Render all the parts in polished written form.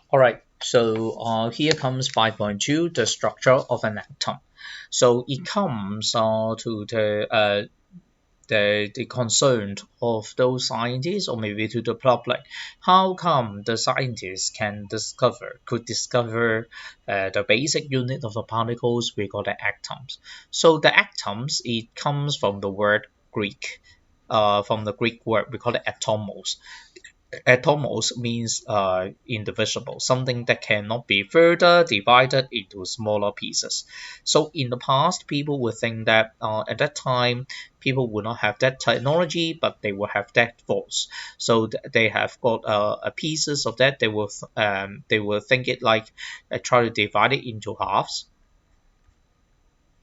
All right, so here comes 5.2, the structure of an atom. So it comes to the concern of those scientists or maybe to the public. How come the scientists could discover the basic unit of the particles we call the atoms? So the atoms, it comes from the word Greek, from the Greek word we call it atomos. Atomos means indivisible, something that cannot be further divided into smaller pieces. So in the past, people would think that at that time, people would not have that technology, but they will have that force. So they have got a pieces of that. They will think it like try to divide it into halves,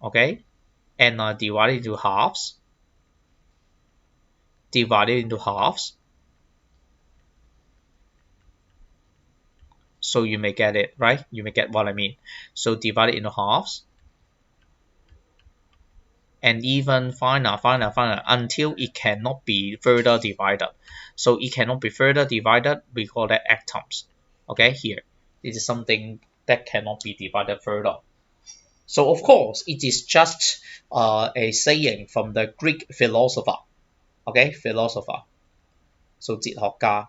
okay, and divide it into halves, divide it into halves. So you may get it right. You may get what I mean. So divide it into halves and even finer until it cannot be further divided. So it cannot be further divided, we call that atoms. Okay, here. This is something that cannot be divided further. So of course, it is just a saying from the Greek philosopher. Okay, philosopher. So 哲學家.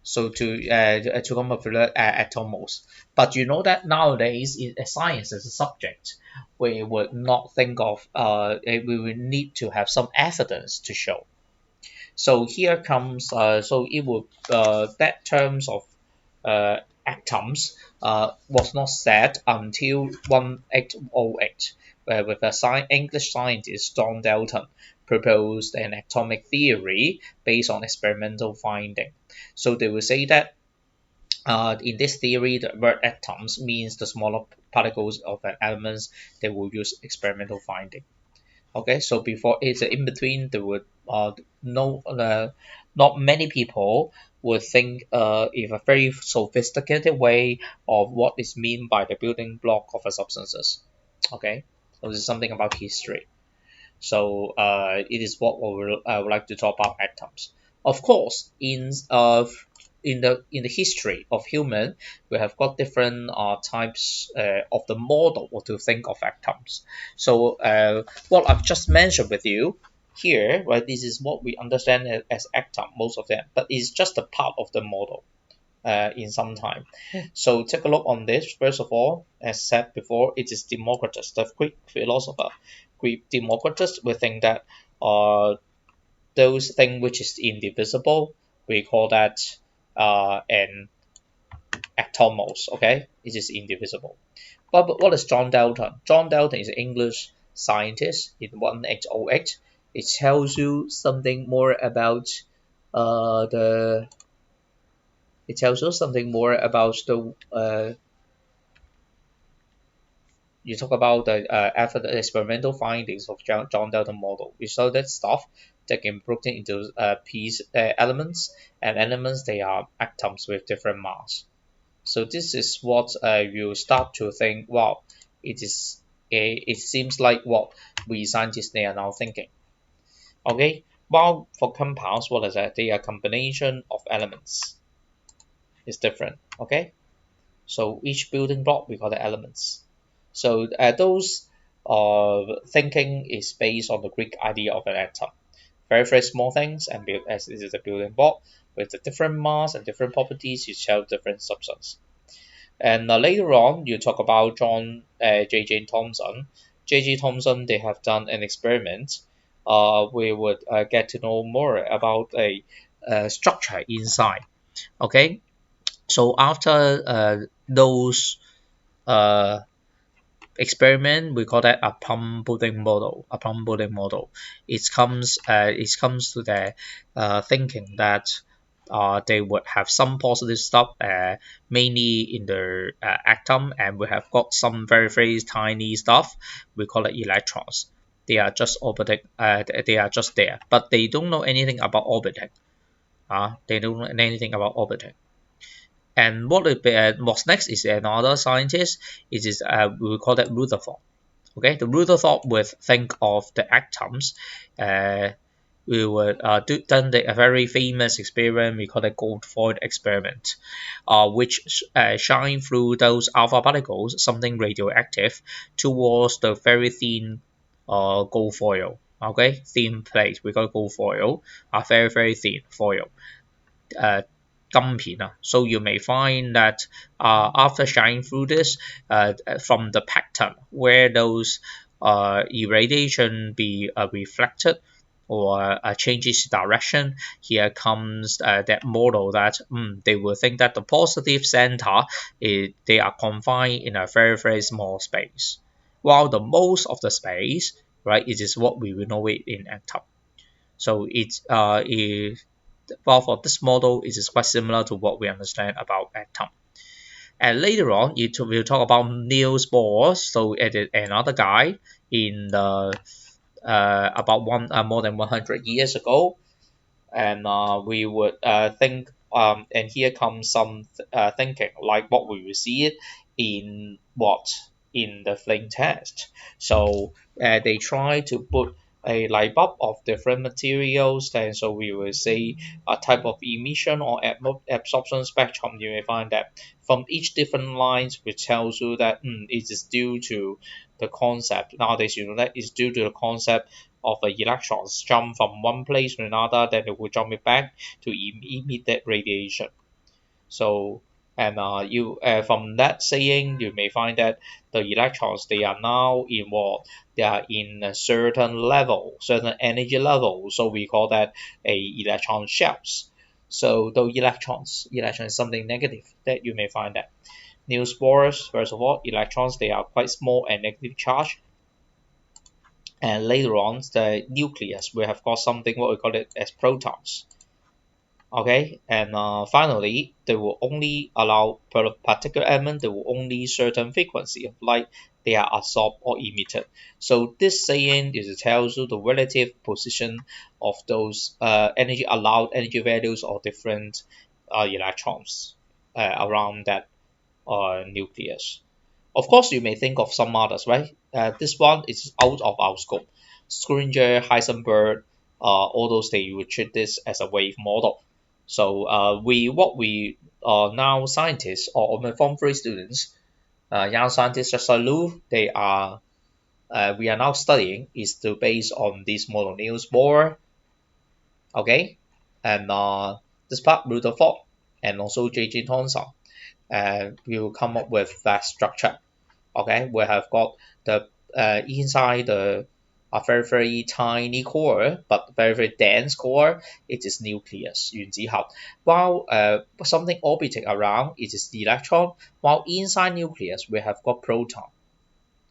So to come up with atomos. But you know that nowadays in science as a subject, we would not think of we would need to have some evidence to show. So here comes so it would that terms of atoms was not said until 1808, with a English scientist John Dalton proposed an atomic theory based on experimental finding. So they will say that in this theory, the word atoms means the smaller particles of an element. They will use experimental finding. Okay, so before it's in between, there would no not many people would think in a very sophisticated way of what is meant by the building block of a substances. Okay, so this is something about history. So it is what I would like to talk about atoms. Of course, in the history of human, we have got different types of the model or to think of atoms. So what I've just mentioned with you here, right? This is what we understand as atom, most of them, but it's just a part of the model. In some time. So take a look on this. First of all, as said before, it is Democritus, the Greek philosopher. Greek Democritus, we think that those things which is indivisible, we call that an atomos. Okay, it is indivisible. But what is John Dalton? John Dalton is an English scientist in 1808. It tells you something more about the. It tells you something more about the you talk about the after the experimental findings of John Dalton model. We saw that stuff that can be broken into piece elements, and elements they are atoms with different mass. So this is what you start to think. Wow, it seems like what we scientists they are now thinking. Okay, while for compounds, what is that? They are combination of elements. It's different. Okay, so each building block we call the elements. So those thinking is based on the Greek idea of an atom. Very, very small things and built as it is a building block with the different mass and different properties, you tell different substance. And later on, you talk about John J.J. Thomson. J.J. Thomson, they have done an experiment. We would get to know more about a structure inside. Okay, so after those uh, experiment, we call that a plum pudding model. A plum pudding model. It comes to the thinking that they would have some positive stuff, mainly in the atom, and we have got some very very tiny stuff. We call it electrons. They are just orbiting. They are just there, but they don't know anything about orbiting. They don't know anything about orbiting. And what's next is another scientist. It is we call that Rutherford. Okay, the Rutherford would think of the atoms. Uh, we would done a very famous experiment. We call it gold foil experiment, which shine through those alpha particles, something radioactive, towards the very thin gold foil. Okay, thin plate. We call it gold foil. A very very thin foil. 金片 So you may find that after shining through this from the pattern where those irradiation be reflected or changes direction, here comes that model that they will think that the positive center they are confined in a very very small space, while the most of the space, right, it is what we will know it in atom. So well, for this model, it is quite similar to what we understand about atom. And later on, we'll talk about Niels Bohr. So it is another guy in the about one more than 100 years ago, and we would think and here comes some thinking like what we will see it in what in the flame test. So they try to put a light bulb of different materials, and so we will see a type of emission or absorption spectrum. You may find that from each different lines which tells you that it is due to the concept. Nowadays you know that it's due to the concept of the electrons jump from one place to another, then it will jump it back to emit that radiation. So, and you from that saying, you may find that the electrons they are now in what they are in a certain level, certain energy level. So we call that a electron shells. So the electron is something negative that you may find that. New spores, first of all, electrons they are quite small and negative charge, and later on the nucleus we have got something what we call it as protons. Okay, and finally they will only allow per particular element, they will only certain frequency of light they are absorbed or emitted. So this saying is tells you the relative position of those energy allowed energy values of different electrons around that nucleus. Of course, you may think of some others, right? This one is out of our scope. Schrödinger, Heisenberg, all those they would treat this as a wave model. So we now scientists or Form 3 students, young scientists just like Lou, they are we are now studying is to base on this model Niels Bohr, okay, and this part Rutherford and also J.J. Thomson, and we will come up with that structure. Okay, we have got the inside the a very very tiny core but very very dense core, it is nucleus 原子核, while something orbiting around it is the electron, while inside nucleus we have got proton.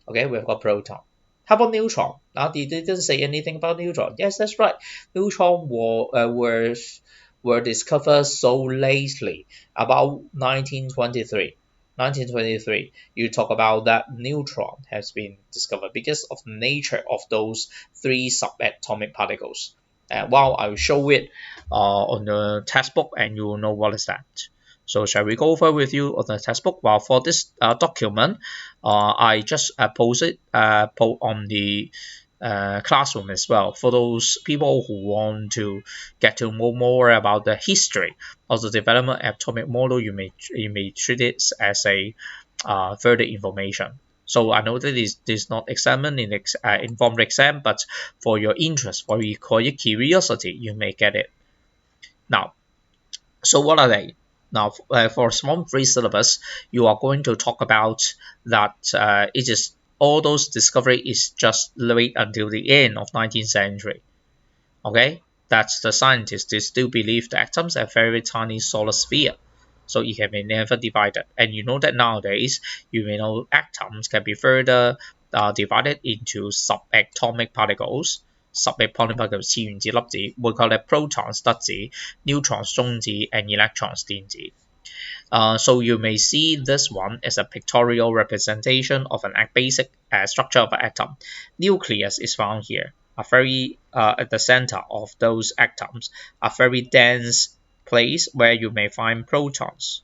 Okay, we've got proton. How about neutron? Now, they didn't say anything about neutron. Yes, that's right. Neutron were discovered so lately, about 1923. 1923, you talk about that neutron has been discovered because of the nature of those three subatomic particles. Well, I will show it on the textbook and you will know what is that. So shall we go over with you on the textbook? Well, for this document, I just post it on the classroom as well for those people who want to get to know more about the history of the development of atomic model. You may treat it as a further information. So I know that this is not examined in informed exam, but for your interest, for your curiosity, you may get it. Now, so what are they? Now, for Form 3 syllabus, you are going to talk about that it is all those discovery is just wait until the end of 19th century. Okay, that's the scientists they still believe the atoms are very tiny solid sphere, so it can be never divided. And you know that nowadays, you may know atoms can be further divided into subatomic particles. Subatomic particles 次原子粒子，會構咧 protons 德子、neutrons 中子 and electrons 電子。So you may see this one as a pictorial representation of an basic structure of an atom. Nucleus is found here, a very at the center of those atoms, a very dense place where you may find protons,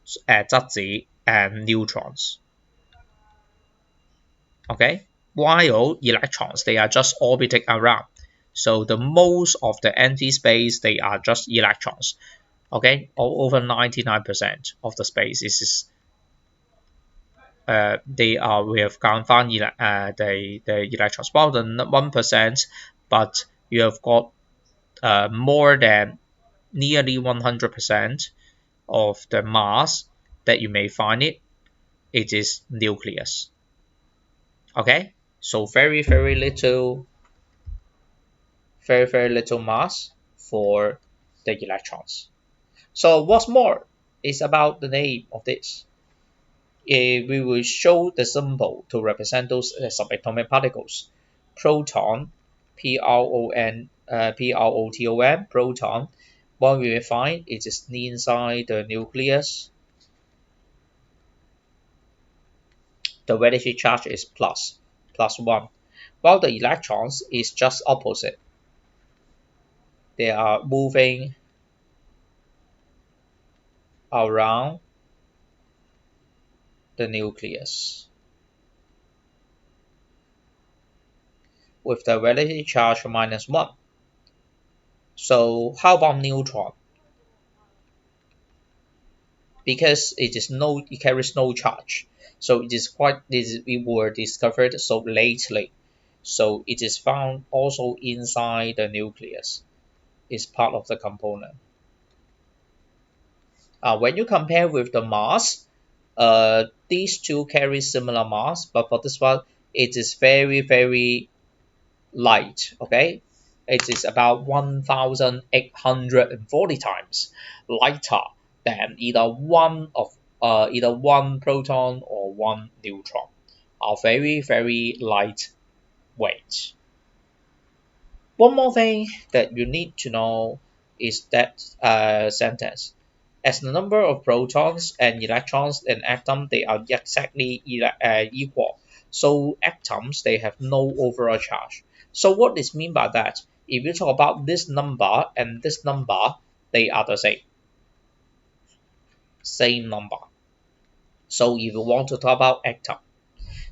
質子 and neutrons. Okay, while electrons they are just orbiting around. So the most of the empty space, they are just electrons. Okay, over 99% of the space is they are we have found the electrons about the 1%, but you have got more than nearly 100% of the mass that you may find it is nucleus. Okay, so very little mass for the electrons. So what's more is about the name of this. We will show the symbol to represent those subatomic particles. Proton, Proton, proton. What we will find it is inside the nucleus. The relative charge is plus 1, while the electrons is just opposite. They are moving around the nucleus with the relative charge -1. So how about neutron? Because it carries no charge, so it were discovered so lately. So it is found also inside the nucleus. It's part of the component. When you compare with the mass, these two carry similar mass, but for this one, it is very light. Okay, it is about 1,840 times lighter than either one proton or one neutron. Are very light weight. One more thing that you need to know is that sentence. As the number of protons and electrons in atom, they are exactly equal. So atoms, they have no overall charge. So what is mean by that? If you talk about this number and this number, they are the same number. So if you want to talk about atom,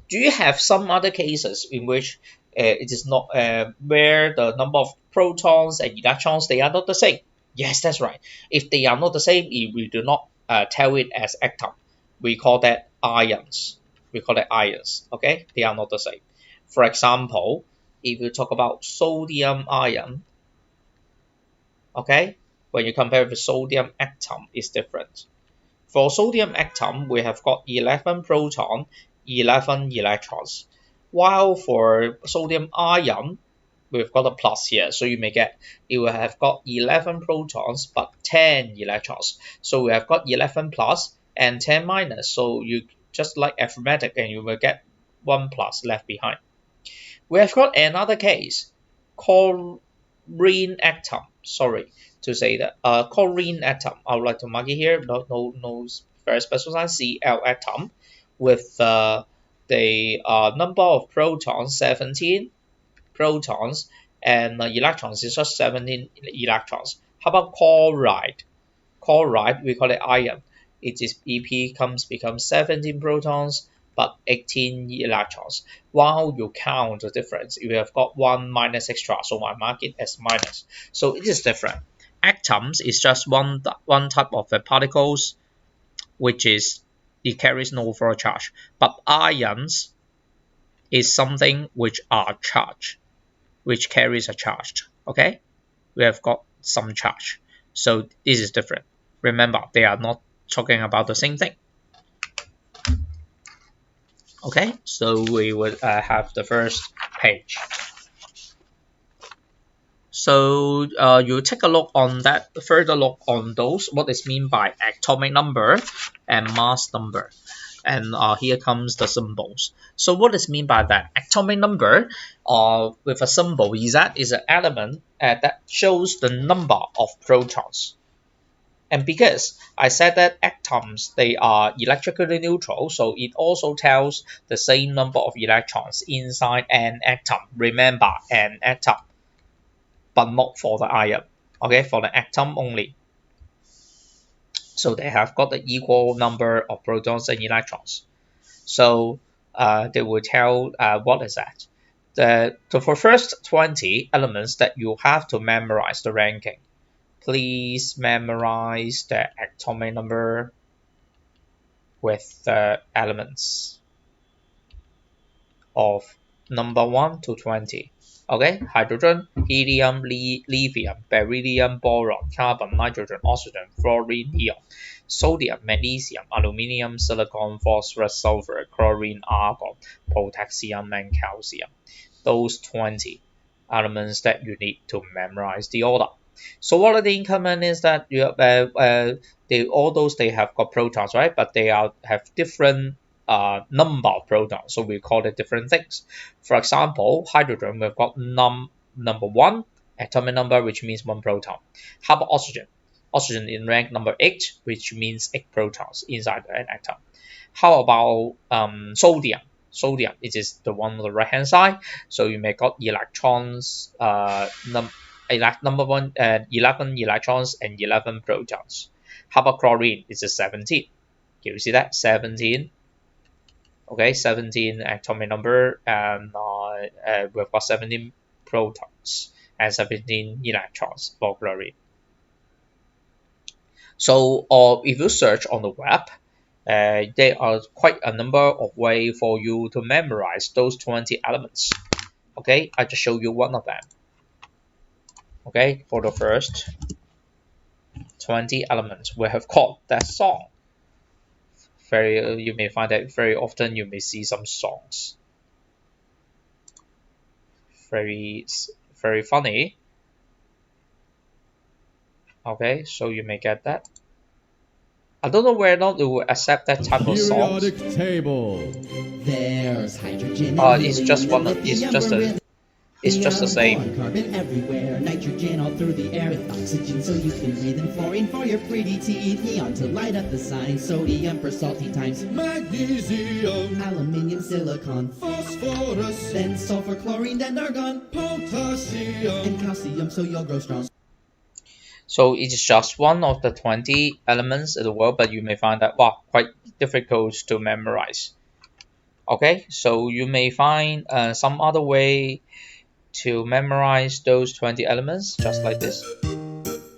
do you have some other cases in which it is not where the number of protons and electrons they are not the same? Yes, that's right. If they are not the same, if we do not tell it as atom, we call that ions. We call it ions. Okay, they are not the same. For example, if you talk about sodium ion, okay, when you compare with sodium atom, it's different. For sodium atom, we have got 11 proton, 11 electrons. While for sodium ion, we've got a plus here. So you will have got 11 protons but 10 electrons. So we have got 11 plus and 10 minus. So you just like arithmetic and you will get 1 plus left behind. We have got another case, chlorine atom. Sorry to say that. Chlorine atom. I would like to mark it here. No very special sign. Cl atom with the number of protons 17 protons and electrons is just 17 electrons. How about chloride? Chloride we call it ion. It is becomes 17 protons but 18 electrons. While you count the difference, you have got one minus extra, so I mark it as minus. So it is different. Atoms is just one type of the particles, which is it carries no overall charge. But ions is something which are charged, which carries a charge. Okay, we have got some charge. So this is different. Remember, they are not talking about the same thing. Okay, so we would have the first page. So you take a look on that, further look on those, what is meant by atomic number and mass number. And here comes the symbols. So what is mean by that? Atomic number with a symbol is an element that shows the number of protons. And because I said that atoms, they are electrically neutral, so it also tells the same number of electrons inside an atom. Remember, an atom, but not for the ion. Okay, for the atom only. So they have got the equal number of protons and electrons. So they will tell what is that. for first 20 elements that you have to memorize the ranking. Please memorize the atomic number with the elements of number 1 to 20. Okay, hydrogen, helium, lithium, beryllium, boron, carbon, nitrogen, oxygen, fluorine, neon, sodium, magnesium, aluminium, silicon, phosphorus, sulfur, chlorine, argon, potassium, and calcium. Those 20 elements that you need to memorize the order. So what are the in common is that all those they have got protons, right? But they have different number of protons, so we call it different things. For example, hydrogen, we've got number 1 atomic number, which means 1 proton. How about oxygen? Oxygen in rank number 8, which means 8 protons inside an atom. How about sodium? Sodium, it is the one on the right hand side. So you may got electrons, number 1, 11 electrons and 11 protons. How about chlorine? It's a 17. Can you see that? 17. Okay, 17 atomic number, and we've got 17 protons and 17 electrons for chlorine. So, if you search on the web, there are quite a number of ways for you to memorize those 20 elements. Okay, I just show you one of them. Okay, for the first 20 elements, we have called that song. You may find that very often you may see some songs. Very funny. Okay, so you may get that. I don't know whether or not they will accept that type of songs. Periodic table. There's hydrogen. It's just one. It's just the same. Carbon everywhere, nitrogen all through the air, with oxygen so you can breathe, and fluorine for your pretty teeth, neon to light up the sign, sodium for salty times, magnesium, aluminium, silicon, phosphorus, then sulfur, chlorine, then argon, potassium, and calcium so you'll grow strong. So it is just one of the 20 elements in the world, but you may find that quite difficult to memorize. Okay, so you may find some other way to memorize those 20 elements, just like this.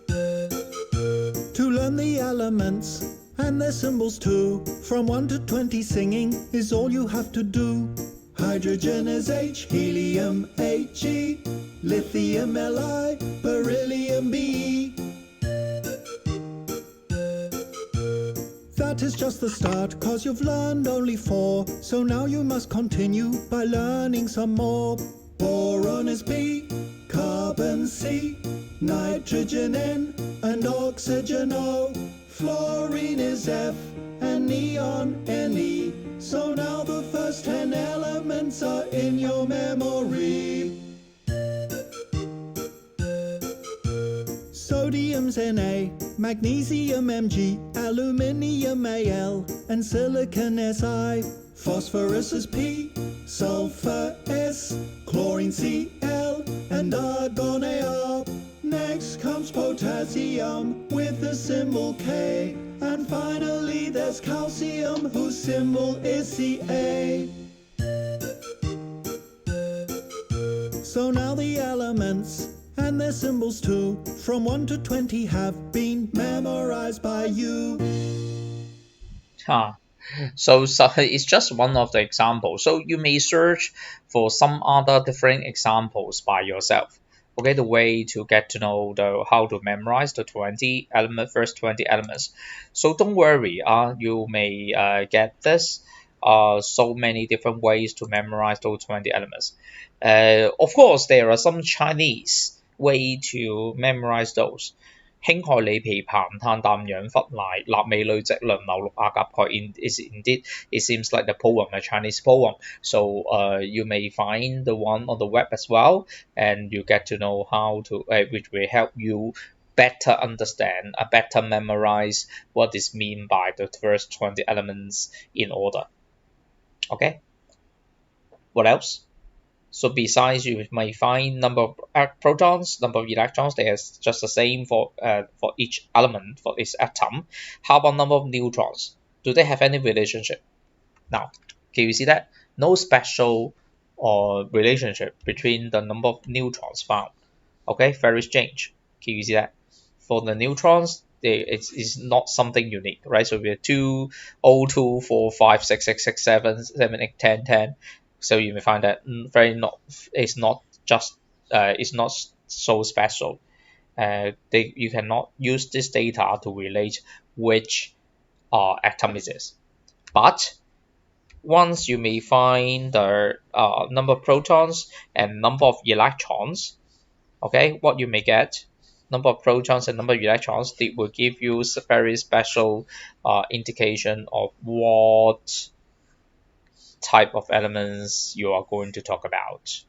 To learn the elements and their symbols too, from 1 to 20 singing is all you have to do. Hydrogen is H, helium He, lithium Li, beryllium Be. That is just the start, cause you've learned only 4, so now you must continue by learning some more. Boron is B, carbon C, nitrogen N, and oxygen O. Fluorine is F, and neon Ne. So now the first 10 elements are in your memory. Sodium's Na, magnesium Mg, aluminium Al, and silicon Si. Phosphorus is P, sulfur S, chlorine Cl, and argon Ar. Next comes potassium with the symbol K. And finally there's calcium whose symbol is Ca. So now the elements and their symbols too, from 1 to 20 have been memorized by you. So it's just one of the examples. So you may search for some other different examples by yourself. Okay, the way to get to know how to memorize the first 20 elements. So don't worry, you may get this so many different ways to memorize those 20 elements. Of course, there are some Chinese way to memorize those. 氫氦鋰鈹硼碳氮氧氟氖鈉鎂鋁矽磷硫氯氬鉀鈣 is indeed, it seems like the poem, a Chinese poem. So you may find the one on the web as well, and you get to know how to, which will help you better understand, better memorize what is mean by the first 20 elements in order. Okay, what else? So besides, you may find number of protons, number of electrons. They are just the same for each element, for each atom. How about number of neutrons? Do they have any relationship? Now, can you see that? No special or relationship between the number of neutrons found. Okay, very strange. Can you see that? For the neutrons, it's not something unique, right? So we have 2, 0, 2, 4, 5, 6, 6, 6, 7, 7, 8, 10, 10. So you may find that very not it's not just it's not so special. You cannot use this data to relate which atom it is. But once you may find the number of protons and number of electrons, okay, what you may get, number of protons and number of electrons, it will give you a very special indication of what type of elements you are going to talk about.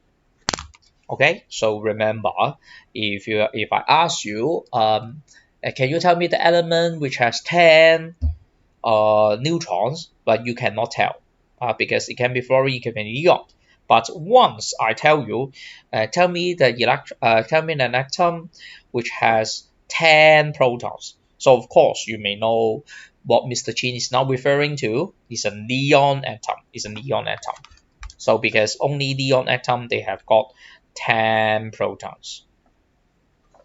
Okay, so remember, if I ask you, can you tell me the element which has 10 neutrons, but you cannot tell because it can be fluorine, it can be neon. But once I tell you, tell me an atom which has 10 protons. So of course you may know what Mr. Chin is now referring to is a neon atom. Is a neon atom. So because only neon atom they have got 10 protons.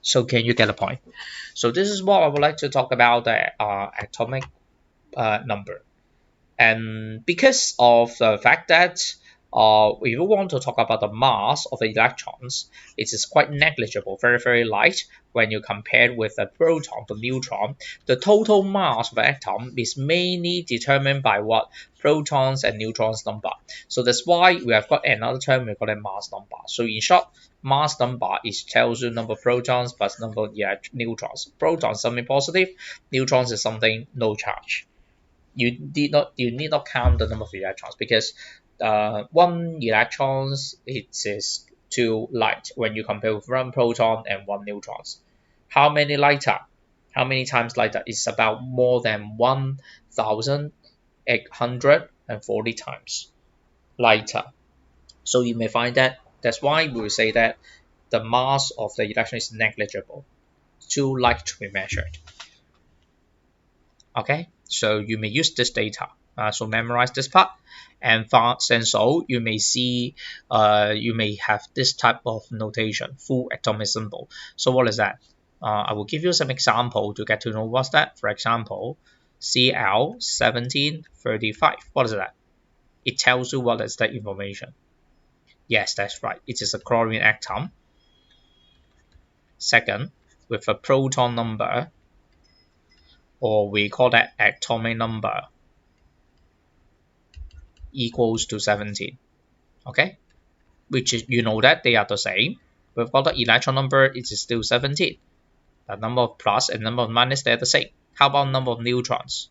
So can you get a point? So this is what I would like to talk about the atomic number. And because of the fact that if you want to talk about the mass of the electrons, it is quite negligible, very, very light when you compare with the proton, the neutron. The total mass of the atom is mainly determined by what protons and neutrons number. So that's why we have got another term, we call it mass number. So in short, mass number is tells you number of protons plus number of neutrons. Protons something positive, neutrons is something no charge. You need not count the number of electrons because one electrons it is too light when you compare with one proton and one neutrons. How many lighter? How many times lighter? It's about more than 1,840 times lighter. So you may find that's why we will say that the mass of the electron is negligible, too light to be measured. Okay, so you may use this data. So memorize this part, and so you may see, you may have this type of notation, full atomic symbol. So what is that? I will give you some example to get to know what's that. For example, Cl1735. What is that? It tells you what is that information. Yes, that's right. It is a chlorine atom. Second, with a proton number, or we call that atomic number, equals to 17. Okay, which is, you know that they are the same. We've got the electron number, it is still 17. The number of plus and number of minus, they're the same. How about number of neutrons?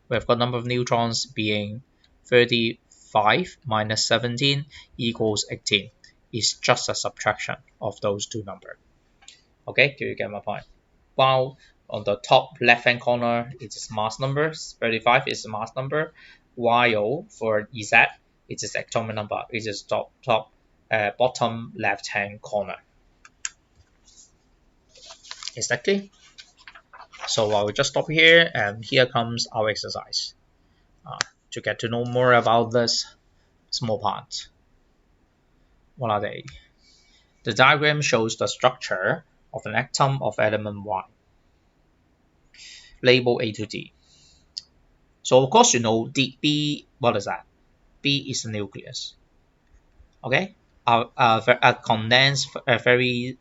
We've got number of neutrons being 35 minus 17 equals 18. It's just a subtraction of those two numbers. Okay, do you get my point? While on the top left hand corner it is mass number, 35 is the mass number, while for Z it is atomic number, it is bottom left hand corner. Is that clear? So I will just stop here, and here comes our exercise to get to know more about this small part. What are they? The diagram shows the structure of an atom of element Y. Label A to D. So of course you know B, what is that? B is the nucleus. Okay, a condensed, a very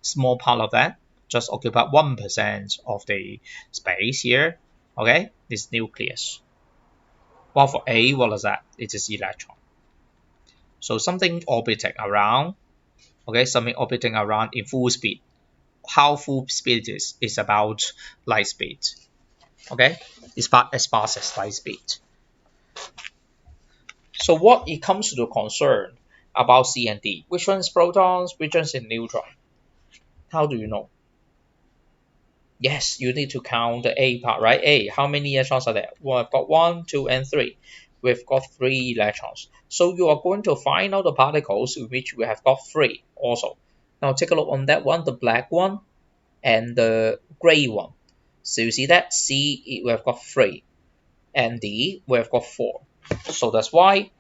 small part of that, just occupy 1% of the space here. Okay, this nucleus. While for A, what is that? It is electron. So something orbiting around, okay, something orbiting around in full speed. How full speed is about light speed. Okay, it's about as fast as light speed. So what it comes to the concern about C and D, which one is protons, which one is neutron? How do you know? Yes, you need to count the A part, right? A, how many electrons are there? Well, I've got 1, 2, and 3. We've got 3 electrons. So you are going to find out the particles in which we have got 3 also. Now take a look on that one, the black one and the gray one. So you see that C, we have got 3, and D, we have got 4. So that's why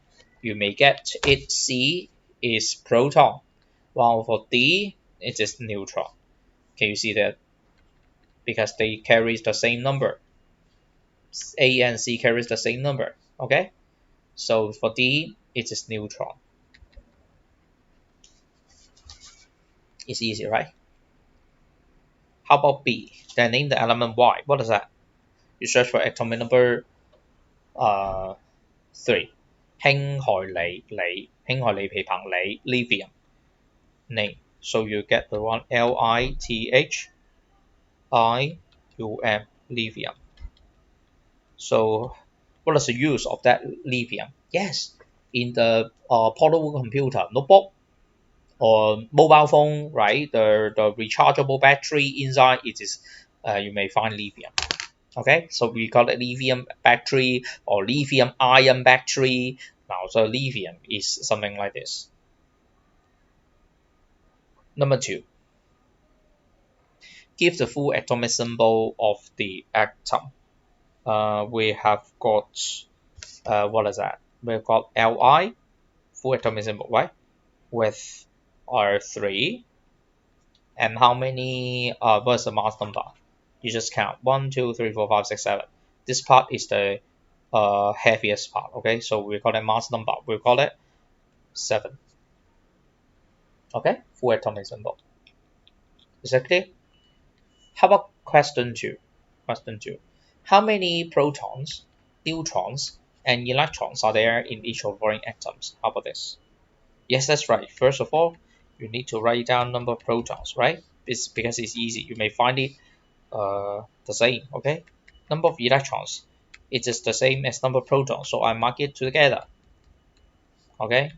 you may get it C is proton, while for D it is neutron. Can you see that? Because they carry the same number. A and C carries the same number. Okay, so for D it is neutron. It's easy, right? How about B? Then name the element Y. What is that? You search for atomic number 3. 氫氦锂 lithium name. So you get the one lithium. Lithium. So what is the use of that lithium? Yes, in the portable computer, notebook, or mobile phone, right? The rechargeable battery inside it is you may find lithium. Okay, so we call it lithium battery or lithium ion battery. Now, so lithium is something like this. Number 2, give the full atomic symbol of the atom. We have got what is that? We've got Li, full atomic symbol, right? With R3, and how many? What's the mass number? You just count 1, 2, 3, 4, 5, 6, 7. This part is the heaviest part. Okay, so we call it mass number. We call it 7. Okay, full atomic symbol. Is that clear? How about question 2? Question 2. How many protons, neutrons, and electrons are there in each of foreign atoms? How about this? Yes, that's right. First of all, you need to write down number of protons, right? It's because it's easy. You may find it the same. Okay, number of electrons, it is the same as number of protons. So I mark it together. Okay.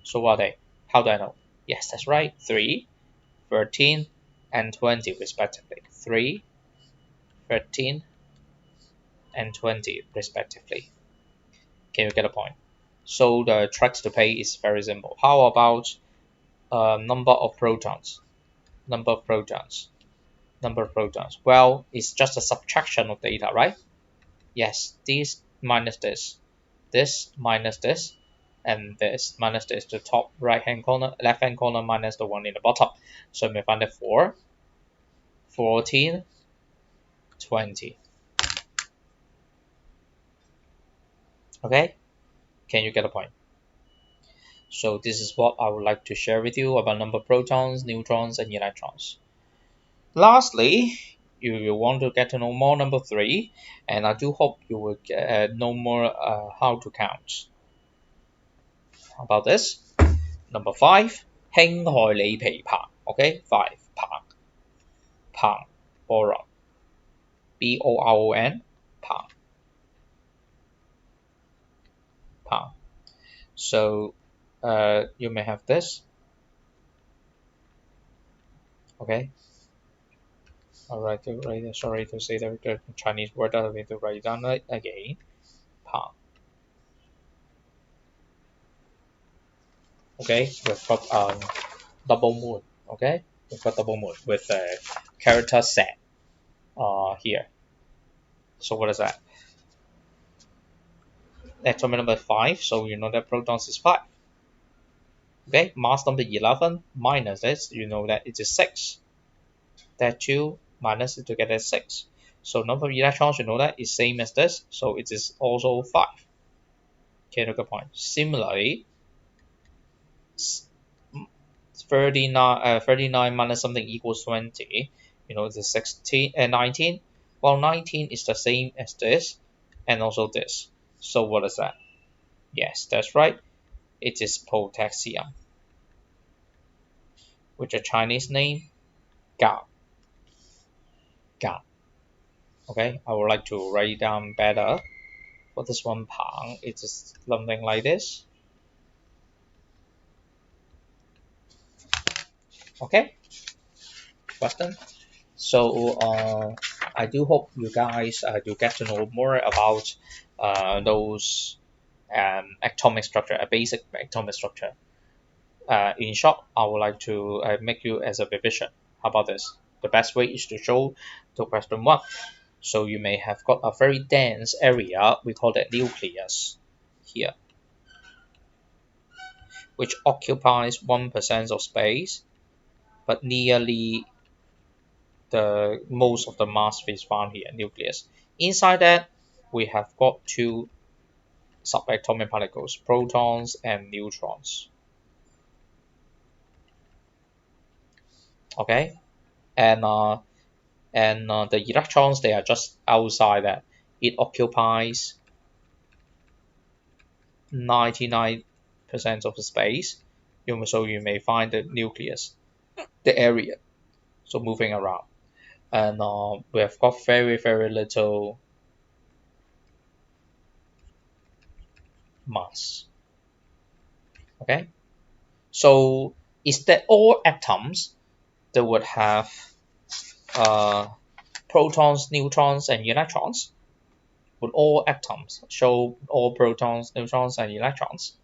So what are they? How do I know? Yes, that's right. 3, 13, and 20 respectively. 3, 13, and 20 respectively. Can you get a point? So the tricks to pay is very simple. How about number of protons? Number of protons. Number of protons. Well, it's just a subtraction of data, right? Yes, this minus this minus this, and this minus this. The top right hand corner, left hand corner minus the one in the bottom. So we find that 4, 14, 20. Okay, can you get a point? So this is what I would like to share with you about number of protons, neutrons, and electrons. Lastly, you will want to get to know more number 3, and I do hope you will know more how to count. About this, number 5, 氫氦锂铍硼. Okay, 5, 硼, boron, BORON, 硼. So you may have this. Okay. Alright, sorry to say the Chinese word. I need to write it down again. 硼. Okay, we've got double moon. Okay, we've got double moon with a character set here. So what is that? Atomic number 5. So you know that protons is 5. Okay, mass number 11 minus this, you know that it is 6. That 2 minus it together is 6. So number of electrons, you know that is same as this, so it is also 5. Okay, look at point. Similarly, 39 minus something equals 20. You know, it's 16 and 19. Well, 19 is the same as this and also this. So what is that? Yes, that's right. It is potassium, with a Chinese name, Ga. Ga. Okay, I would like to write down better. For this one, Pang, it is something like this. Okay, question. So I do hope you guys do get to know more about those atomic structure, a basic atomic structure. In short, I would like to make you as a revision. How about this? The best way is to show to question 1. So you may have got a very dense area, we call that nucleus here, which occupies 1% of space, but nearly the most of the mass is found here, nucleus. Inside that, we have got two subatomic particles, protons and neutrons. Okay, and the electrons, they are just outside that. It occupies 99% of the space. So you may find the nucleus, the area, so moving around, and we have got very little mass. Okay, so is that all atoms that would have uh, protons, neutrons, and electrons? Would all atoms show all protons, neutrons, and electrons?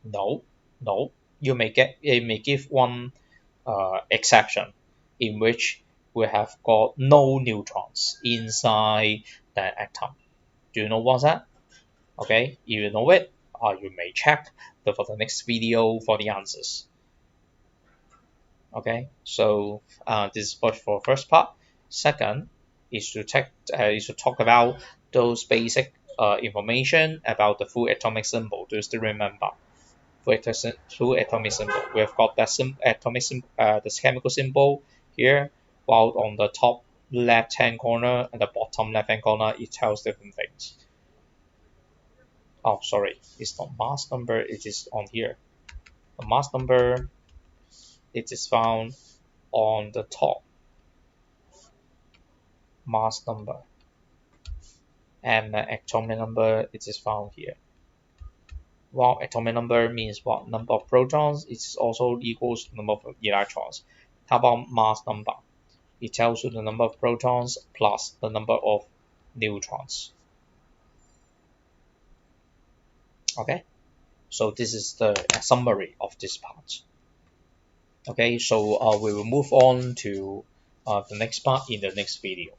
No, no. You may give one exception in which we have got no neutrons inside that atom. Do you know what's that? Okay, if you know it, you may check for the next video for the answers. Okay, so this is for first part. Second is to talk about those basic information about the full atomic symbol. Do you still remember? Full atomic symbol. We have got that atomic the chemical symbol here, while on the top left hand corner and the bottom left hand corner it tells different things. Oh, sorry, it's not mass number. It is on here. The mass number, it is found on the top. Mass number, and the atomic number, it is found here. Well, atomic number means what? Number of protons is also equals to number of electrons. How about mass number? It tells you the number of protons plus the number of neutrons. Okay, so this is the summary of this part. Okay, so we will move on to the next part in the next video.